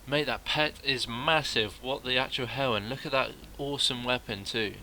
Mate, that pet is massive. What the actual hell? And look at that awesome weapon too.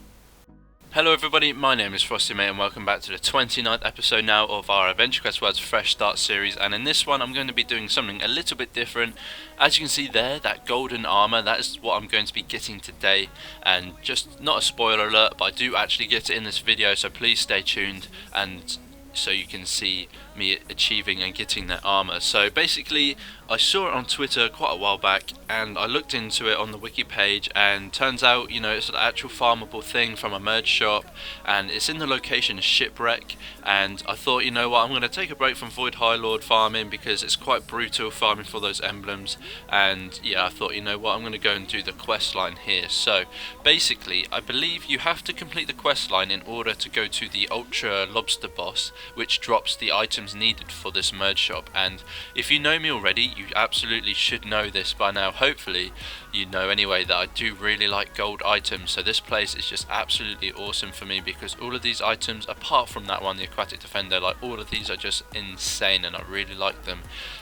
Hello everybody, my name is FrostyMate and welcome back to the 29th episode now of our AdventureQuest World's Fresh Start series, and in this one I'm going to be doing something a little bit different. As you can see there, that golden armour, that is what I'm going to be getting today, and just not a spoiler alert, but I do actually get it in this video, so please stay tuned and so you can see me achieving and getting that armour. So basically I saw it on Twitter quite a while back and I looked into it on the wiki page, and turns out, you know, it's an actual farmable thing from a merge shop, and it's in the location shipwreck. And I thought, you know what, I'm going to take a break from Void High Lord farming because it's quite brutal farming for those emblems, and yeah, I thought, you know what, I'm going to go and do the quest line here. So basically I believe you have to complete the quest line in order to go to the Ultra Lobster boss, which drops the items needed for this merge shop. And if you know me already, you absolutely should know this by now. Hopefully you know anyway that I do really like gold items, so this place is just absolutely awesome for me because all of these items, apart from that one, the Aquatic Defender, like all of these are just insane and I really like them.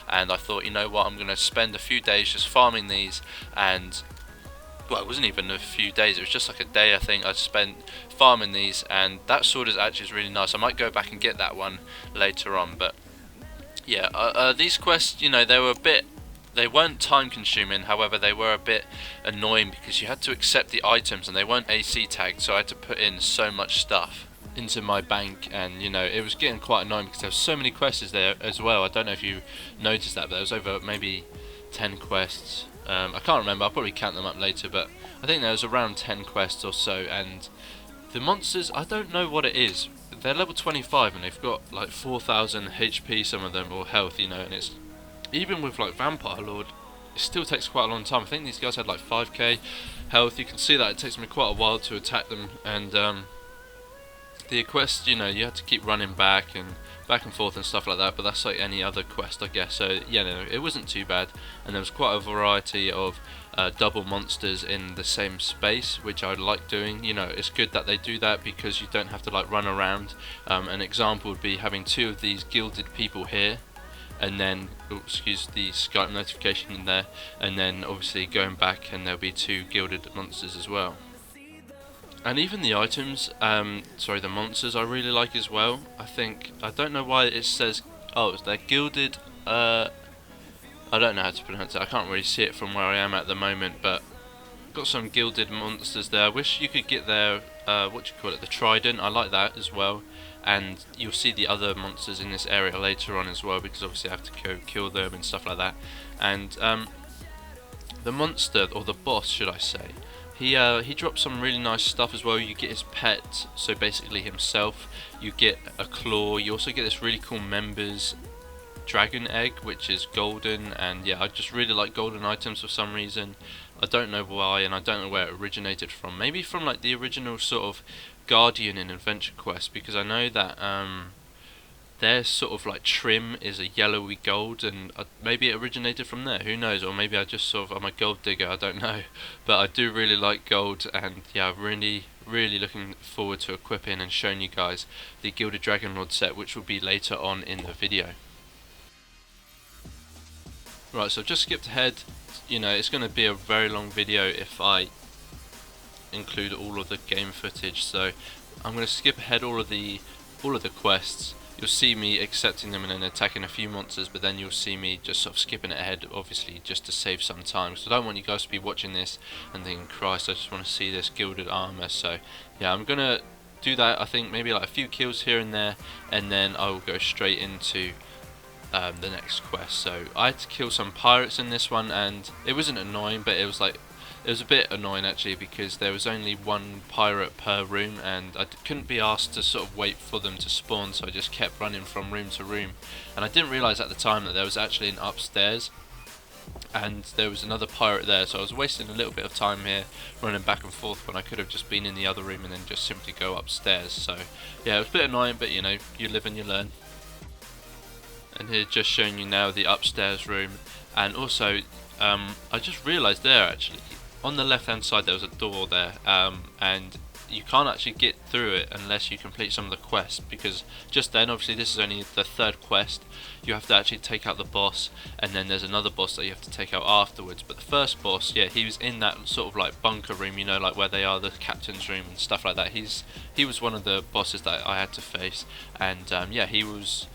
And I thought, you know what, I'm going to spend a few days just farming these. And well, it wasn't even a few days, it was just like a day I think I spent farming these, and that sword is actually really nice. I might go back and get that one later on. But yeah, these quests, you know, they weren't time consuming, however they were a bit annoying because you had to accept the items and they weren't AC tagged, so I had to put in so much stuff into my bank, and you know, it was getting quite annoying because there were so many quests there as well. I don't know if you noticed that, but there was over maybe 10 quests. I can't remember, I'll probably count them up later, but I think there was around 10 quests or so. And the monsters, I don't know what it is. They're level 25 and they've got like 4,000 HP, some of them, or health, you know, and it's even with like Vampire Lord, it still takes quite a long time. I think these guys had like 5k health. You can see that it takes me quite a while to attack them, and the quest, you know, you have to keep running back and forth and stuff like that, but that's like any other quest, I guess. So yeah, no, it wasn't too bad, and there was quite a variety of double monsters in the same space, which I like doing. You know, it's good that they do that because you don't have to like run around. An example would be having two of these gilded people here, and then, oh, excuse the Skype notification in there, and then obviously going back and there'll be two gilded monsters as well. And even the items, the monsters I really like as well. I don't know why it says, oh, they're gilded, I don't know how to pronounce it, I can't really see it from where I am at the moment, but got some gilded monsters there. I wish you could get their, the trident, I like that as well. And you'll see the other monsters in this area later on as well, because obviously I have to go kill them and stuff like that. And the monster, or the boss should I say, he drops some really nice stuff as well. You get his pet, so basically himself, you get a claw, you also get this really cool members dragon egg, which is golden. And yeah, I just really like golden items for some reason. I don't know why, and I don't know where it originated from. Maybe from like the original sort of Guardian in AdventureQuest, because I know that their sort of like trim is a yellowy gold, and maybe it originated from there, who knows, or maybe I just sort of, I'm a gold digger, I don't know. But I do really like gold, and yeah, I'm really looking forward to equipping and showing you guys the Gilded Dragonlord set, which will be later on in the video. Right, so I've just skipped ahead. You know, it's going to be a very long video if I include all of the game footage, so I'm going to skip ahead all of the quests. You'll see me accepting them and then attacking a few monsters, but then you'll see me just sort of skipping it ahead, obviously just to save some time, so I don't want you guys to be watching this and thinking, Christ, I just want to see this gilded armor. So yeah, I'm going to do that. I think maybe like a few kills here and there, and then I will go straight into the next quest. So I had to kill some pirates in this one, and it wasn't annoying, but it was a bit annoying actually, because there was only one pirate per room, and I couldn't be asked to sort of wait for them to spawn, so I just kept running from room to room. And I didn't realise at the time that there was actually an upstairs, and there was another pirate there, so I was wasting a little bit of time here running back and forth when I could have just been in the other room and then just simply go upstairs. So yeah, it was a bit annoying, but you know, you live and you learn. And here, just showing you now the upstairs room. And also I just realised there actually, on the left hand side there was a door there, and you can't actually get through it unless you complete some of the quests, because just then, obviously this is only the third quest, you have to actually take out the boss, and then there's another boss that you have to take out afterwards. But the first boss, yeah, he was in that sort of like bunker room, you know, like where they are, the captain's room and stuff like that. He was one of the bosses that I had to face, and yeah, it was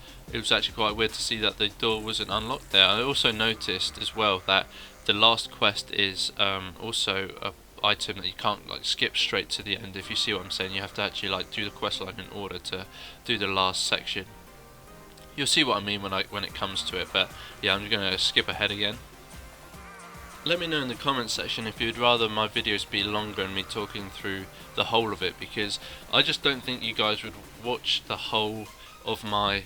actually quite weird to see that the door wasn't unlocked there. I also noticed as well that the last quest is also a item that you can't like skip straight to the end, if you see what I'm saying. You have to actually like do the quest line in order to do the last section. You'll see what I mean when it comes to it, but yeah, I'm just going to skip ahead again. Let me know in the comments section if you'd rather my videos be longer and me talking through the whole of it, because I just don't think you guys would watch the whole of my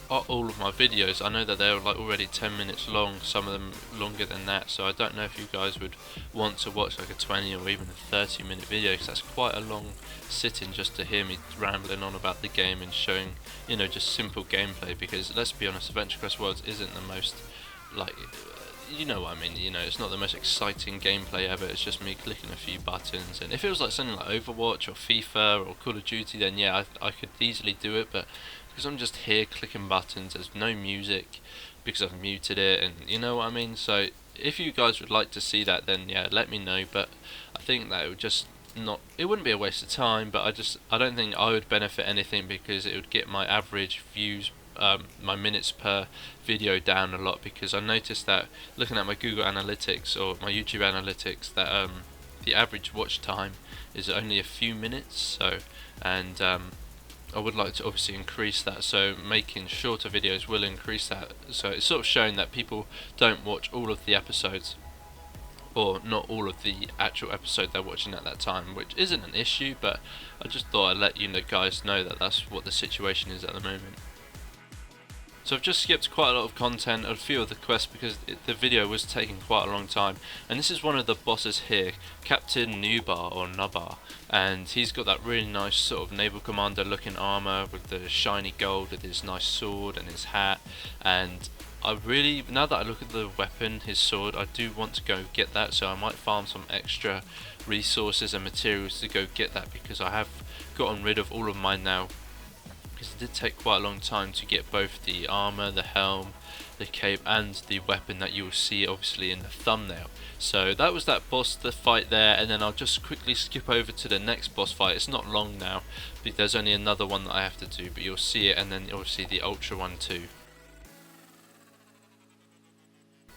all of my videos. I know that they're like already 10 minutes long, some of them longer than that, so I don't know if you guys would want to watch like a 20 or even a 30-minute video, because that's quite a long sitting just to hear me rambling on about the game and showing, you know, just simple gameplay. Because let's be honest, AdventureQuest Worlds isn't the most, like, you know what I mean, you know, it's not the most exciting gameplay ever. It's just me clicking a few buttons, and if it was like something like Overwatch or FIFA or Call of Duty, then yeah, I could easily do it. But because I'm just here clicking buttons, there's no music because I've muted it, and you know what I mean. So if you guys would like to see that, then yeah, let me know. But I think that it would just not, it wouldn't be a waste of time, but I don't think I would benefit anything, because it would get my average views, my minutes per video down a lot. Because I noticed that looking at my Google Analytics or my YouTube Analytics, that the average watch time is only a few minutes. So, and I would like to obviously increase that, so making shorter videos will increase that. So it's sort of showing that people don't watch all of the episodes, or not all of the actual episode they're watching at that time, which isn't an issue, but I just thought I'd let you guys know that that's what the situation is at the moment. So I've just skipped quite a lot of content, a few of the quests, because the video was taking quite a long time. And this is one of the bosses here, Captain Nouba or Nouba, and he's got that really nice sort of naval commander looking armor with the shiny gold, with his nice sword and his hat. And I really, now that I look at the weapon, his sword, I do want to go get that, so I might farm some extra resources and materials to go get that, because I have gotten rid of all of mine now. It did take quite a long time to get both the armor, the helm, the cape, and the weapon that you will see obviously in the thumbnail. So that was that boss, the fight there, and then I'll just quickly skip over to the next boss fight. It's not long now, but there's only another one that I have to do, but you'll see it, and then obviously the ultra one too.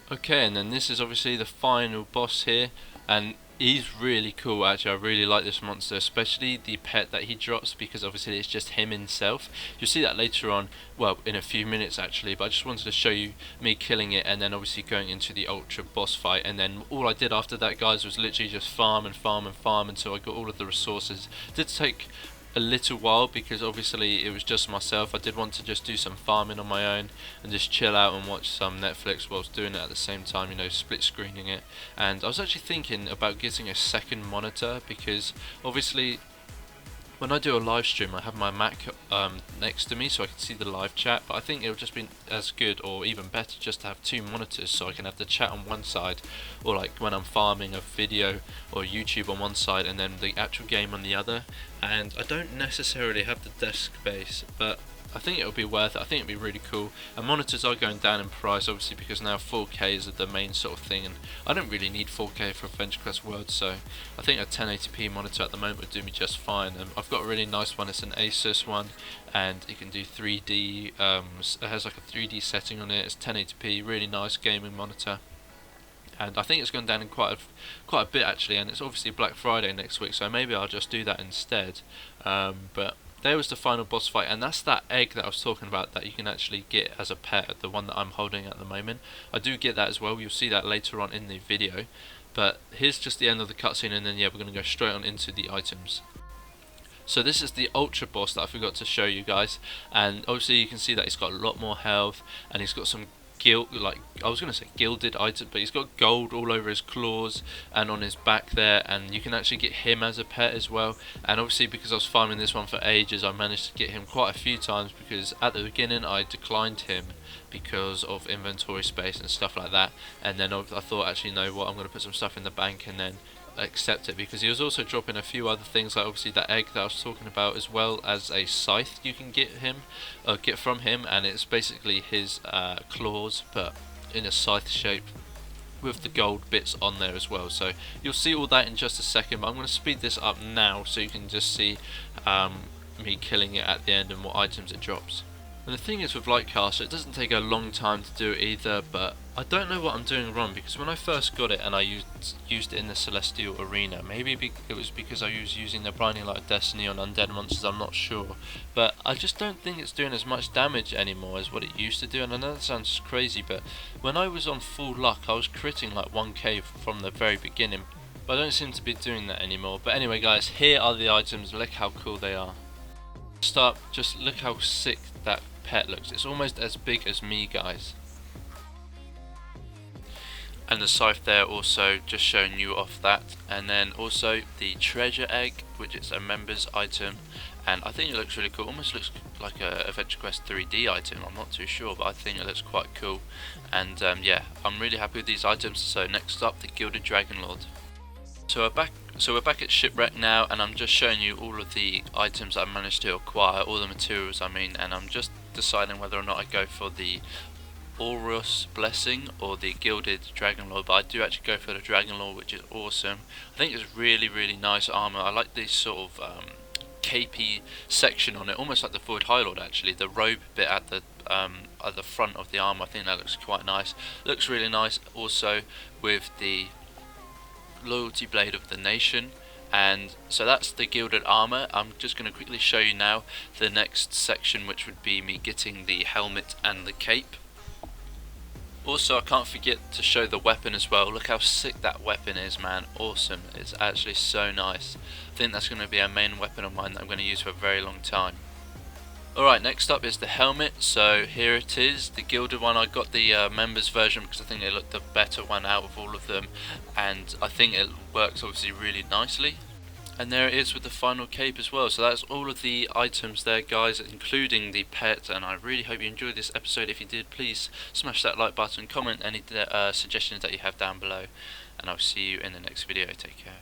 Okay, and then this is obviously the final boss here, and he's really cool actually. I really like this monster, especially the pet that he drops, because obviously it's just him himself. You'll see that later on, well, in a few minutes actually, but I just wanted to show you me killing it and then obviously going into the ultra boss fight. And then all I did after that, guys, was literally just farm and farm and farm until I got all of the resources. It did take a little while, because obviously it was just myself. I did want to just do some farming on my own and just chill out and watch some Netflix whilst doing it at the same time, you know, split screening it. And I was actually thinking about getting a second monitor, because obviously when I do a live stream I have my Mac next to me so I can see the live chat, but I think it would just be as good or even better just to have two monitors, so I can have the chat on one side, or like when I'm farming a video or YouTube on one side and then the actual game on the other. And I don't necessarily have the desk space, but I think it would be worth it. I think it would be really cool. And monitors are going down in price obviously, because now 4K is the main sort of thing, and I don't really need 4K for AdventureQuest Worlds, so I think a 1080p monitor at the moment would do me just fine. I've got a really nice one. It's an Asus one, and it can do 3D, it has like a 3D setting on it. It's 1080p, really nice gaming monitor. And I think it's gone down in quite a bit actually, and it's obviously Black Friday next week, so maybe I'll just do that instead. But there was the final boss fight, and that's that egg that I was talking about that you can actually get as a pet, the one that I'm holding at the moment. I do get that as well, you'll see that later on in the video. But here's just the end of the cutscene, and then yeah, we're going to go straight on into the items. So this is the ultra boss that I forgot to show you guys, and obviously you can see that he's got a lot more health, and he's got some gilded items, but he's got gold all over his claws and on his back there, and you can actually get him as a pet as well. And obviously because I was farming this one for ages, I managed to get him quite a few times, because at the beginning I declined him because of inventory space and stuff like that, and then I thought, actually, you know what, I'm going to put some stuff in the bank and then accept it, because he was also dropping a few other things, like obviously that egg that I was talking about, as well as a scythe you can get from him, and it's basically his claws but in a scythe shape with the gold bits on there as well. So you'll see all that in just a second, but I'm going to speed this up now so you can just see me killing it at the end and what items it drops. And the thing is with Lightcaster, it doesn't take a long time to do it either, but I don't know what I'm doing wrong, because when I first got it and I used it in the Celestial Arena, maybe it was because I was using the Blinding Light of Destiny on undead monsters, I'm not sure, but I just don't think it's doing as much damage anymore as what it used to do. And I know that sounds crazy, but when I was on full luck I was critting like 1k from the very beginning, but I don't seem to be doing that anymore. But anyway guys, here are the items, look how cool they are. Start, just look how sick that pet looks. It's almost as big as me, guys. And the scythe there also, just showing you off that. And then also the treasure egg, which is a members item, and I think it looks really cool. Almost looks like a AdventureQuest 3D item, I'm not too sure, but I think it looks quite cool. And yeah, I'm really happy with these items. So next up, the Gilded Dragonlord. So we're back at Shipwreck now, and I'm just showing you all of the items I managed to acquire, all the materials I mean, and I'm just deciding whether or not I go for the Aurus Blessing or the Gilded Dragonlord. But I do actually go for the Dragonlord, which is awesome. I think it's really nice armor. I like this sort of capey section on it, almost like the Void High Lord actually. The robe bit at the front of the armor, I think that looks quite nice. Looks really nice also with the Loyalty Blade of the Nation. And so that's the gilded armor. I'm just going to quickly show you now the next section, which would be me getting the helmet and the cape. Also, I can't forget to show the weapon as well. Look how sick that weapon is, man. Awesome. It's actually so nice. I think that's going to be a main weapon of mine that I'm going to use for a very long time. Alright, next up is the helmet. So here it is, the gilded one. I got the members version because I think it looked the better one out of all of them, and I think it works obviously really nicely. And there it is with the final cape as well. So that's all of the items there, guys, including the pet. And I really hope you enjoyed this episode. If you did, please smash that like button, comment any suggestions that you have down below, and I'll see you in the next video. Take care.